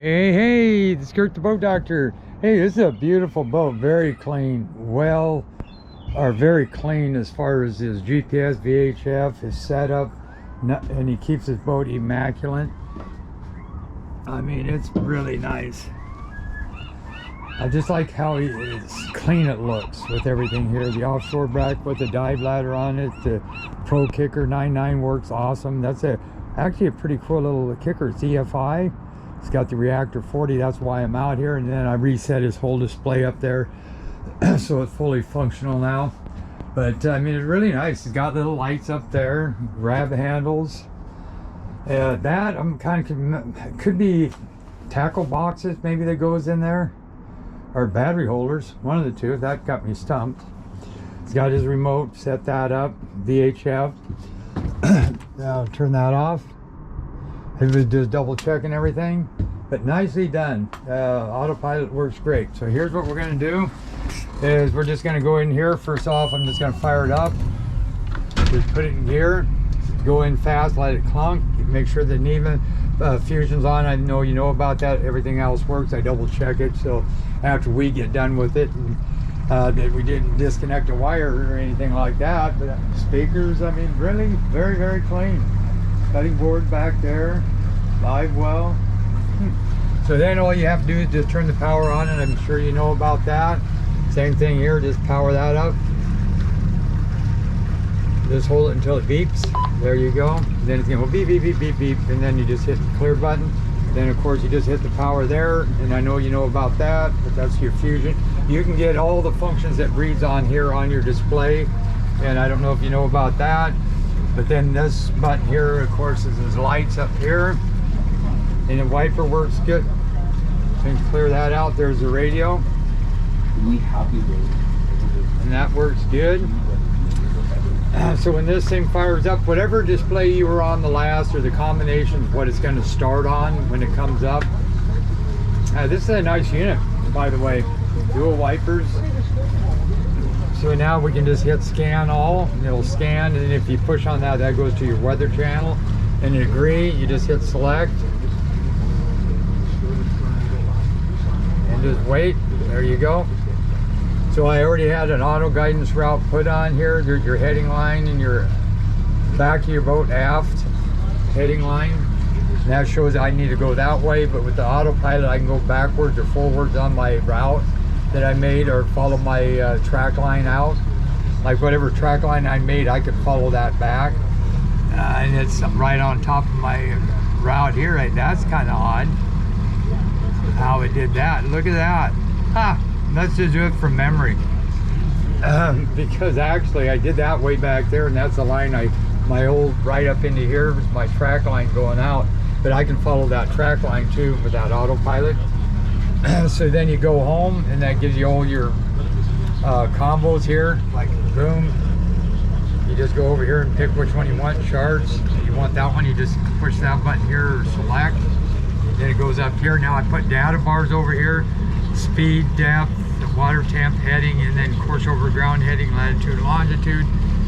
Hey, the Skirt the Boat Doctor. Hey, this is a beautiful boat, very clean, very clean as far as his GPS, VHF, his setup, and he keeps his boat immaculate. I mean, it's really nice. I just like how it's clean it looks with everything here. The offshore back with the dive ladder on it, the Pro Kicker 99 works awesome. That's actually a pretty cool little kicker. It's EFI. It's got the reactor 40, that's why I'm out here. And then I reset his whole display up there so it's fully functional now. But I mean, it's really nice. It's got little lights up there, grab handles. That I'm kind of, could be tackle boxes maybe that goes in there, or battery holders, one of the two. That got me stumped. It's got his remote, set that up, VHF. Now turn that off. It was just double checking everything, but nicely done. Autopilot works great. So here's what we're gonna do, is we're just gonna go in here. First off, I'm just gonna fire it up. Just put it in gear, go in fast, let it clunk, make sure the Neva fusion's on. I know you know about that. Everything else works. I double check it, so after we get done with it, and that we didn't disconnect a wire or anything like that. But speakers, I mean, really very, very clean. Cutting board back there, live well. So then all you have to do is just turn the power on, and I'm sure you know about that. Same thing here, just power that up. Just hold it until it beeps. There you go. Then it's gonna go beep, beep, beep, beep, beep, and then you just hit the clear button. Then of course you just hit the power there, and I know you know about that, but that's your fusion. You can get all the functions that reads on here on your display, and I don't know if you know about that. But then this button here, of course, is his lights up here, and the wiper works good. And clear that out. There's the radio, and that works good. So when this thing fires up, whatever display you were on the last, or the combination of what it's going to start on when it comes up. This is a nice unit, by the way. Dual wipers. So now we can just hit scan all, and it'll scan, and if you push on that, that goes to your weather channel. And in agree, you just hit select. And just wait, there you go. So I already had an auto guidance route put on here. There's your heading line and your back of your boat aft heading line. And that shows I need to go that way, but with the autopilot, I can go backwards or forwards on my route that I made, or follow my track line out. Like whatever track line I made, I could follow that back. And it's right on top of my route here. That's kind of odd how it did that. Look at that. Let's just do it from memory. Because actually I did that way back there, and that's the line my old right up into here was my track line going out. But I can follow that track line too with that autopilot. So then you go home, and that gives you all your combos here, like boom. You just go over here and pick which one you want. Charts, you want that one, you just push that button here or select. Then it goes up here. Now I put data bars over here, speed, depth, the water temp, heading, and then course over ground heading, latitude, longitude.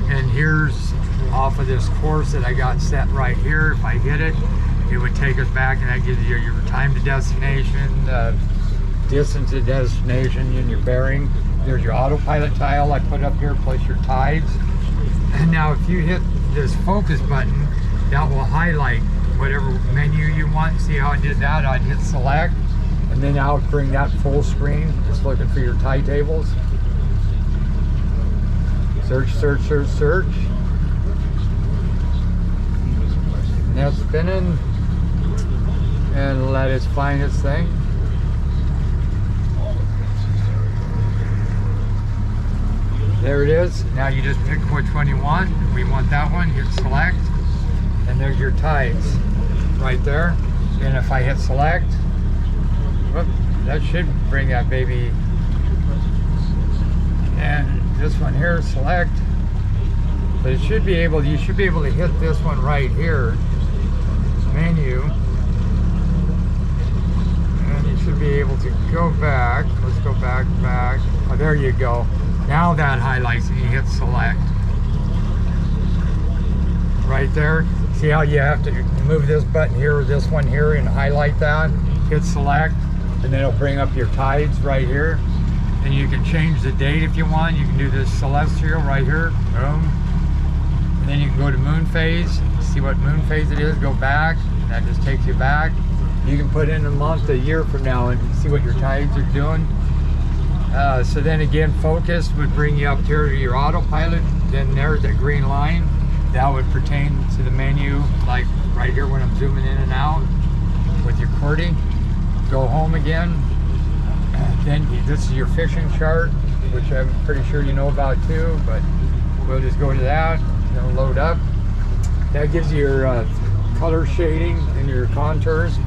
And here's off of this course that I got set right here. If I hit it, it would take us back, and that gives you your time to destination, distance to destination, and your bearing. There's your autopilot tile I put up here, plus your tides. And now if you hit this focus button, that will highlight whatever menu you want. See how I did that? I'd hit select, and then I'll bring that full screen, just looking for your tide tables. Search, search, search, search. Now spinning, and let it find its thing. There it is. Now you just pick which one you want. We want that one, hit select, and there's your tides right there. And if I hit select, whoop, that should bring that baby. And this one here, select. But it should be able, you should be able to hit this one right here, menu. And you should be able to go back. Let's go back. Oh, there you go. Now that highlights, and you hit select. Right there. See how you have to move this button here or this one here and highlight that? hit select, and then it'll bring up your tides right here. And you can change the date if you want. You can do this celestial right here, boom. And then you can go to moon phase, see what moon phase it is, go back, and that just takes you back. You can put in a month, a year from now, and see what your tides are doing. So then again, focus would bring you up here to your autopilot. Then there's that green line. That would pertain to the menu, like right here when I'm zooming in and out with your QWERTY. Go home again. Then this is your fishing chart, which I'm pretty sure you know about too, but we'll just go to that. It'll load up. That gives you your color shading and your contours.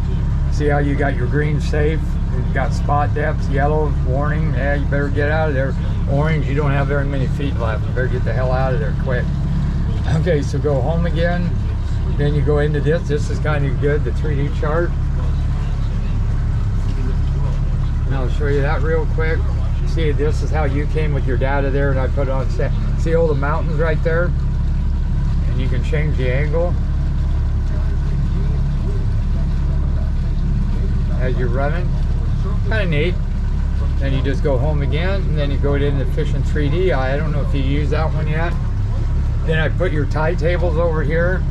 See how you got your green safe, you got spot depths, yellow warning, yeah, you better get out of there. Orange, you don't have very many feet left, you better get the hell out of there quick. Okay, so go home again, then you go into this. This is kind of good, the 3D chart. And I'll show you that real quick. See, this is how you came with your data there, and I put it on set. See all the mountains right there? And you can change the angle as you're running. Kind of neat. Then you just go home again, and then you go into Fishing 3D. I don't know if you use that one yet. Then I put your tide tables over here.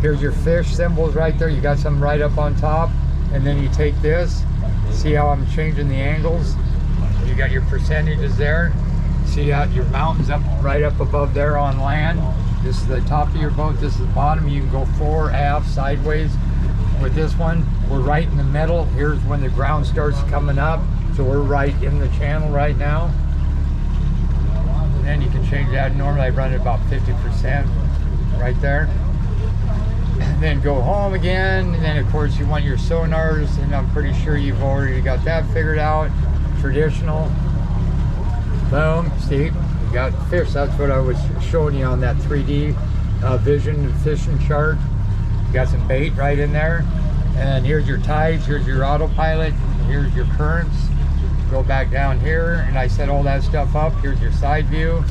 Here's your fish symbols right there. You got some right up on top. And then you take this. See how I'm changing the angles? You got your percentages there. See how your mountains up right up above there on land. This is the top of your boat. This is the bottom. You can go fore, aft, sideways. With this one, we're right in the middle. Here's when the ground starts coming up. So we're right in the channel right now. And then you can change that. Normally I run it about 50% right there. And then go home again. And then of course you want your sonars, and I'm pretty sure you've already got that figured out. Traditional. Boom. See, you got fish. That's what I was showing you on that 3D vision and fishing chart. You got some bait right in there, and here's your tides, here's your autopilot, here's your currents. Go back down here, and I set all that stuff up. Here's your side view.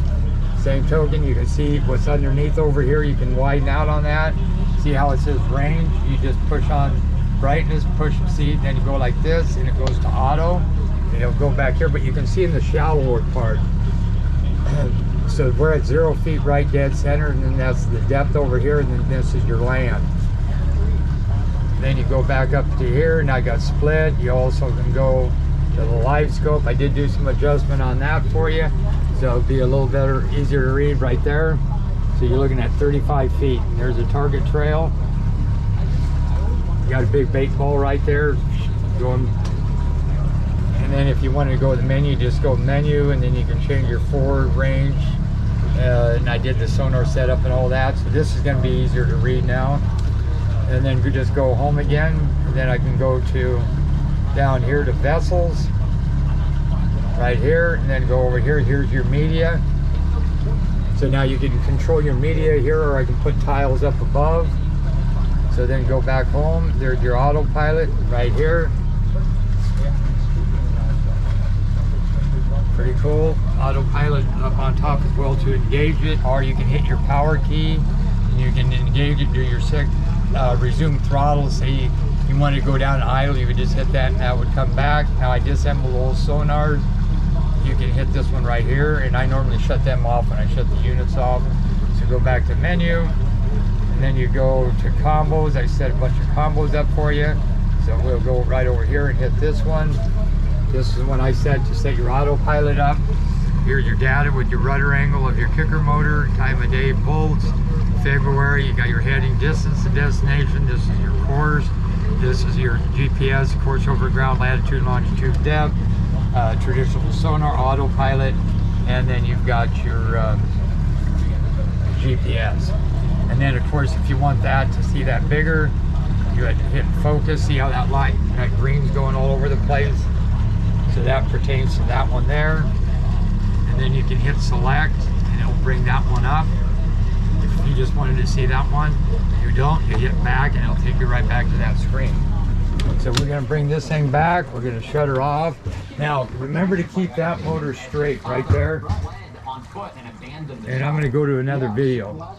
Same token, you can see what's underneath over here. You can widen out on that. See how it says range? You just push on brightness, push, see, then you go like this, and it goes to auto, and it'll go back here, but you can see in the shallower part. So we're at 0 feet right dead center, and then that's the depth over here, and then this is your land. Then you go back up to here, and I got split. You also can go to the live scope. I did do some adjustment on that for you, so it'll be a little better, easier to read right there. So you're looking at 35 feet. And there's a target trail. You got a big bait ball right there going. And then if you wanted to go to the menu, just go menu, and then you can change your forward range. And I did the sonar setup and all that, so this is going to be easier to read now. And then we just go home again, and then I can go to down here to vessels right here, and then go over here. Here's your media. So now you can control your media here, or I can put tiles up above. So then go back home. There's your autopilot right here. Pretty cool. Autopilot up on top as well to engage it, or you can hit your power key and you can engage it, do your resume throttle. Say you want to go down idle, you would just hit that and that would come back. Now I disassemble all sonars. You can hit this one right here, and I normally shut them off when I shut the units off. So go back to menu, and then you go to combos. I set a bunch of combos up for you. So we'll go right over here and hit this one. This is when I set to set your autopilot up. Here's your data with your rudder angle of your kicker motor, time of day, bolts, February. You got your heading, distance to destination. This is your course. This is your GPS, course over ground, latitude, longitude, depth, traditional sonar, autopilot, and then you've got your GPS. And then of course, if you want that to see that bigger, you had to hit focus. See how that light, that green's going all over the place. So that pertains to that one there. And then you can hit select, and it'll bring that one up. If you just wanted to see that one, you don't, you hit back, and it'll take you right back to that screen. So we're going to bring this thing back. We're going to shut her off. Now remember to keep that motor straight right there. And I'm going to go to another video.